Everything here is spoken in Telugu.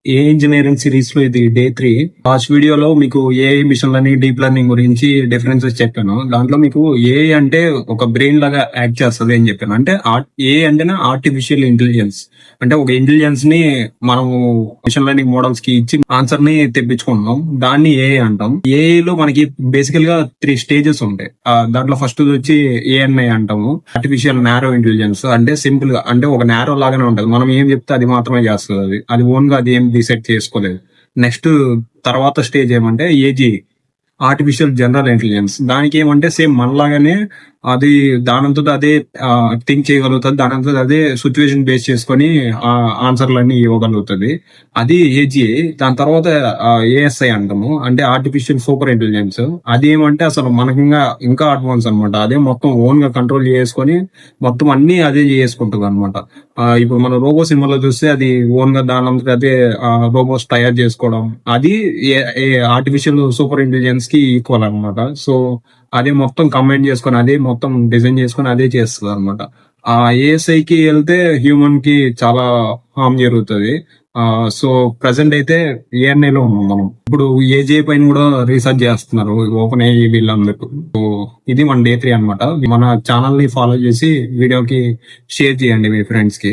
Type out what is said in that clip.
ఏ ఇంజనీరింగ్ సిరీస్ లో ఇది డే 3. లాస్ట్ వీడియోలో మీకు AI machine learning deep learning గురించి డిఫరెన్సెస్ చెప్పాను. దాంట్లో మీకు ఏఐ అంటే ఒక బ్రెయిన్ లాగా యాక్ట్ చేస్తుంది అని చెప్పాను. అంటే ఏఐ అంటేనే ఆర్టిఫిషియల్ ఇంటెలిజెన్స్. అంటే ఒక ఇంటెలిజెన్స్ ని మనము మిషన్ లెర్నింగ్ మోడల్స్ కి ఇచ్చి ఆన్సర్ ని తెప్పించుకుంటున్నాం. దాన్ని ఏఐ అంటాం. ఏఐ లో మనకి బేసికల్ గా 3 స్టేజెస్ ఉంటాయి. దాంట్లో ఫస్ట్ వచ్చి ఏఎన్ఐ అంటాము, ఆర్టిఫిషియల్ నారో ఇంటెలిజెన్స్. అంటే సింపుల్ గా అంటే ఒక నారో లాగానే ఉంటది. మనం ఏం చెప్తే అది మాత్రమే చేస్తుంది. అది ఓన్ గా అది ఏం డిసైడ్ చేసుకోలేదు. నెక్స్ట్ తర్వాత స్టేజ్ ఏమంటే ఏజీ, ఆర్టిఫిషియల్ జనరల్ ఇంటెలిజెన్స్. దానికి ఏమంటే సేమ్ మనలాగానే అది దానంతో అదే థింక్ చేయగలుగుతుంది. దానంతో అదే సిచ్యువేషన్ బేస్ చేసుకొని ఆన్సర్లన్నీ ఇవ్వగలుగుతుంది. అది ఏజీఏ. దాని తర్వాత ఏఎస్ఐ అంటాము, అంటే ఆర్టిఫిషియల్ సూపర్ ఇంటెలిజెన్స్. అది ఏమంటే అసలు మనకి ఇంకా అడ్వాన్స్ అనమాట. అదే మొత్తం ఓన్ గా కంట్రోల్ చేసుకొని మొత్తం అన్ని అదే చేసుకుంటుంది అనమాట. ఇప్పుడు మనం రోబో సినిమాలో చూస్తే అది ఓన్ గా దానంతో అదే రోబోస్ తయారు చేసుకోవడం, అది ఆర్టిఫిషియల్ సూపర్ ఇంటెలిజెన్స్ కి ఈక్వల్ అనమాట. సో అదే మొత్తం కంబైన్ చేసుకొని అదే మొత్తం డిజైన్ చేసుకొని అదే చేస్తుంది అనమాట. ఆ ఏఎస్ఐ కి వెళ్తే హ్యూమన్ కి చాలా హార్మ్ జరుగుతుంది. సో ప్రెసెంట్ అయితే ఏఎన్ఐ లో ఉన్నాం మనం. ఇప్పుడు ఏజే పైన కూడా రీసెర్చ్ చేస్తున్నారు ఓపెన్ ఏఐ వీళ్ళందరూ. సో ఇది మన డే 3 అనమాట. మన ఛానల్ ని ఫాలో చేసి వీడియోకి షేర్ చేయండి మీ ఫ్రెండ్స్ కి.